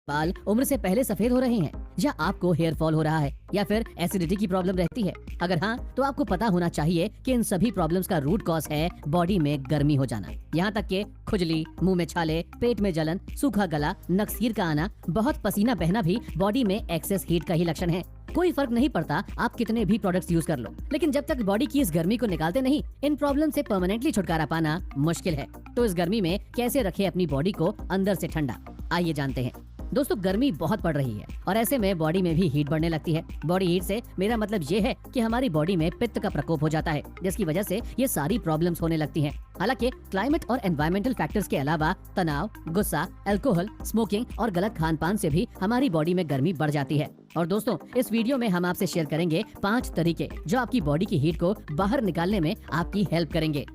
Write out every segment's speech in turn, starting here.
बाल उम्र से पहले सफेद हो रहे हैं, या आपको हेयर फॉल हो रहा है, या फिर एसिडिटी की प्रॉब्लम रहती है? अगर हाँ, तो आपको पता होना चाहिए कि इन सभी प्रॉब्लम्स का रूट कॉज है बॉडी में गर्मी हो जाना। यहाँ तक कि खुजली, मुंह में छाले, पेट में जलन, सूखा गला, नक्सीर का आना, बहुत पसीना बहना भी बॉडी में एक्सेस हीट का ही लक्षण है। कोई फर्क नहीं पड़ता आप कितने भी प्रोडक्ट्स यूज कर लो, लेकिन जब तक बॉडी की इस गर्मी को निकालते नहीं, इन प्रॉब्लम से परमानेंटली छुटकारा पाना मुश्किल है। तो इस गर्मी में कैसे रखे अपनी बॉडी को अंदर से ठंडा, आइए जानते हैं। दोस्तों, गर्मी बहुत पड़ रही है और ऐसे में बॉडी में भी हीट बढ़ने लगती है। बॉडी हीट से मेरा मतलब ये है कि हमारी बॉडी में पित्त का प्रकोप हो जाता है, जिसकी वजह से ये सारी प्रॉब्लम्स होने लगती हैं। हालांकि क्लाइमेट और एनवायरमेंटल फैक्टर्स के अलावा तनाव, गुस्सा, अल्कोहल, स्मोकिंग और गलत खान पान से भी हमारी बॉडी में गर्मी बढ़ जाती है। और दोस्तों, इस वीडियो में हम आपसे शेयर करेंगे 5 तरीके जो आपकी बॉडी की हीट को बाहर निकालने में आपकी हेल्प करेंगे।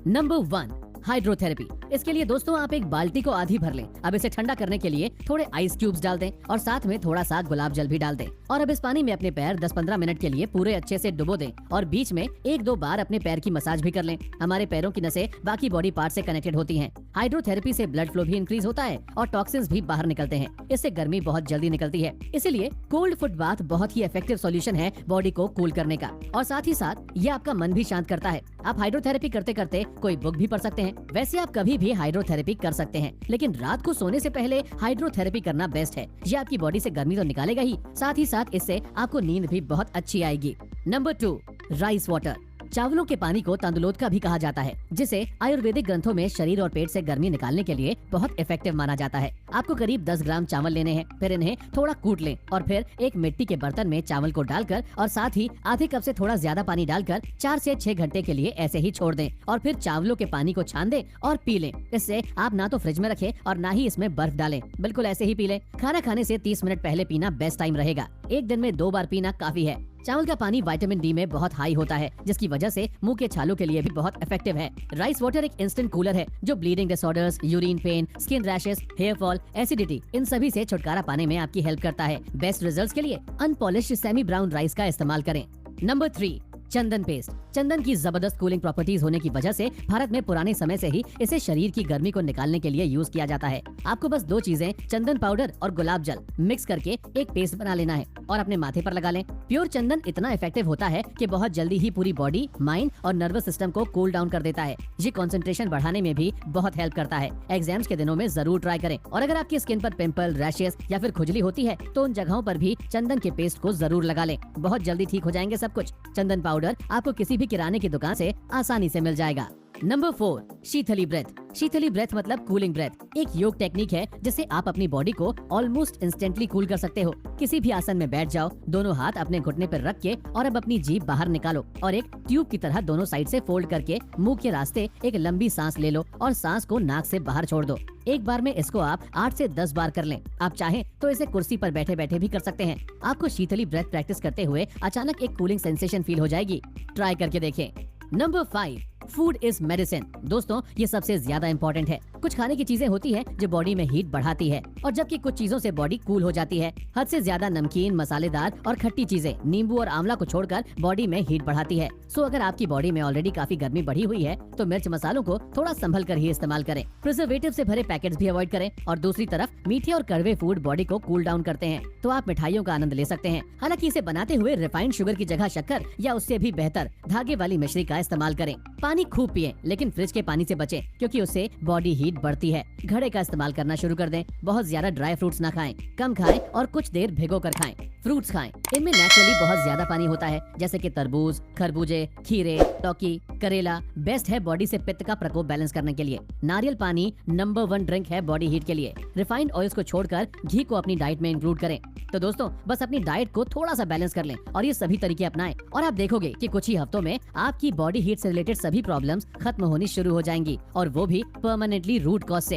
Number 1, hydrotherapy. इसके लिए दोस्तों आप एक बाल्टी को आधी भर लें। अब इसे ठंडा करने के लिए थोड़े आइस क्यूब्स डाल दें और साथ में थोड़ा सा गुलाब जल भी डाल दें। और अब इस पानी में अपने पैर 10-15 मिनट के लिए पूरे अच्छे से डुबो दें और बीच में 1-2 बार अपने पैर की मसाज भी कर लें। हमारे पैरों की नसें बाकी बॉडी पार्ट से कनेक्टेड होती हैं। हाइड्रोथेरेपी से ब्लड फ्लो भी इंक्रीज होता है और टॉक्सिन्स भी बाहर निकलते हैं। इससे गर्मी बहुत जल्दी निकलती है। इसीलिए कोल्ड फुट बाथ बहुत ही इफेक्टिव सॉल्यूशन है बॉडी को कूल करने का, और साथ ही साथ ये आपका मन भी शांत करता है। आप हाइड्रोथेरेपी करते करते कोई बुक भी पढ़ सकते हैं। वैसे आप कभी भी हाइड्रोथेरेपी कर सकते हैं, लेकिन रात को सोने से पहले हाइड्रोथेरेपी करना बेस्ट है। ये आपकी बॉडी से गर्मी तो निकालेगा ही, साथ ही साथ इससे आपको नींद भी बहुत अच्छी आएगी। Number 2, rice water. चावलों के पानी को तंदुलोद का भी कहा जाता है, जिसे आयुर्वेदिक ग्रंथों में शरीर और पेट से गर्मी निकालने के लिए बहुत इफेक्टिव माना जाता है। आपको करीब 10 ग्राम चावल लेने हैं, फिर इन्हें थोड़ा कूट लें और फिर एक मिट्टी के बर्तन में चावल को डालकर और साथ ही आधे कप से थोड़ा ज्यादा पानी डालकर 4 से 6 घंटे के लिए ऐसे ही छोड़ दें और फिर चावलों के पानी को छान दें और पी लें। इससे आप ना तो फ्रिज में रखें और ना ही इसमें बर्फ डालें, बिल्कुल ऐसे ही पी लें। खाना खाने से 30 मिनट पहले पीना बेस्ट टाइम रहेगा। एक दिन में 2 बार पीना काफी है। चावल का पानी विटामिन डी में बहुत हाई होता है, जिसकी वजह से मुंह के छालों के लिए भी बहुत इफेक्टिव है। राइस वाटर एक इंस्टेंट कूलर है जो bleeding disorders, urine pain, skin rashes, hair fall, acidity, इन सभी से छुटकारा पाने में आपकी हेल्प करता है। बेस्ट रिजल्ट्स के लिए अनपॉलिश्ड सेमी ब्राउन राइस का इस्तेमाल करें। नंबर 3, चंदन पेस्ट। चंदन की जबरदस्त कूलिंग प्रॉपर्टीज होने की वजह से भारत में पुराने समय से ही इसे शरीर की गर्मी को निकालने के लिए यूज किया जाता है। आपको बस 2 चीजें, चंदन पाउडर और गुलाब जल मिक्स करके एक पेस्ट बना लेना है और अपने माथे पर लगा लें। प्योर चंदन इतना इफेक्टिव होता है कि बहुत जल्दी ही पूरी बॉडी, माइंड और नर्वस सिस्टम को कूल डाउन कर देता है। ये कंसंट्रेशन बढ़ाने में भी बहुत हेल्प करता है। एग्जाम्स के दिनों में जरूर ट्राई करें। और अगर आपकी स्किन पर पिंपल, रैशेस या फिर खुजली होती है तो उन जगहों पर भी चंदन के पेस्ट को जरूर लगा लें। बहुत जल्दी ठीक हो जाएंगे सब कुछ। चंदन पाउडर आपको किसी भी किराने की दुकान से आसानी से मिल जाएगा। नंबर 4, शीतली ब्रेथ। शीतली ब्रेथ मतलब कूलिंग ब्रेथ एक योग टेक्निक है जिससे आप अपनी बॉडी को ऑलमोस्ट इंस्टेंटली कूल कर सकते हो। किसी भी आसन में बैठ जाओ, दोनों हाथ अपने घुटने पर रख के और अब अपनी जीभ बाहर निकालो और एक ट्यूब की तरह दोनों साइड से फोल्ड करके मुंह के रास्ते एक लंबी सांस ले लो और सांस को नाक से बाहर छोड़ दो। एक बार में इसको आप 8 से 10 बार कर लें। आप चाहें तो इसे कुर्सी पर बैठे बैठे भी कर सकते हैं। आपको शीतली ब्रेथ प्रैक्टिस करते हुए अचानक एक कूलिंग सेंसेशन फील हो जाएगी। ट्राई करके देखें। Number 5, food is medicine. दोस्तों, ये सबसे ज्यादा इम्पोर्टेंट है। कुछ खाने की चीजें होती है जो बॉडी में हीट बढ़ाती है और जबकि कुछ चीजों से बॉडी कूल हो जाती है। हद से ज्यादा नमकीन, मसालेदार और खट्टी चीजें, नींबू और आंवला को छोड़कर बॉडी में हीट बढ़ाती है। सो अगर आपकी बॉडी में ऑलरेडी काफी गर्मी बढ़ी हुई है तो मिर्च मसालों को थोड़ा संभल कर ही इस्तेमाल करें। प्रिजर्वेटिव से भरे पैकेट्स भी अवॉइड करें। और दूसरी तरफ मीठे और कड़वे फूड बॉडी को कूल डाउन करते हैं, तो आप मिठाइयों का आनंद ले सकते हैं। हालांकि इसे बनाते हुए रिफाइंड शुगर की जगह शक्कर या उससे भी बेहतर धागे वाली मिश्री का इस्तेमाल करें। पानी खूब पिएं, लेकिन फ्रिज के पानी से बचें क्योंकि उससे बॉडी हीट बढ़ती है। घड़े का इस्तेमाल करना शुरू कर दें। बहुत ज्यादा ड्राई फ्रूट्स ना खाएं, कम खाएं और कुछ देर भिगो कर खाएं। फ्रूट्स खाएं, इनमें नेचुरली बहुत ज्यादा पानी होता है, जैसे कि तरबूज, खरबूजे, खीरे, लौकी, करेला बेस्ट है बॉडी से पित्त का प्रकोप बैलेंस करने के लिए। नारियल पानी नंबर 1 ड्रिंक है बॉडी हीट के लिए। रिफाइंड ऑयल्स को छोड़कर घी को अपनी डाइट में इंक्लूड करें। तो दोस्तों, बस अपनी डाइट को थोड़ा सा बैलेंस कर लें और ये सभी तरीके अपनाएं और आप देखोगे कि कुछ ही हफ्तों में आपकी बॉडी हीट से रिलेटेड सभी प्रॉब्लम्स खत्म होनी शुरू हो जाएंगी, और वो भी परमानेंटली रूट कॉज से।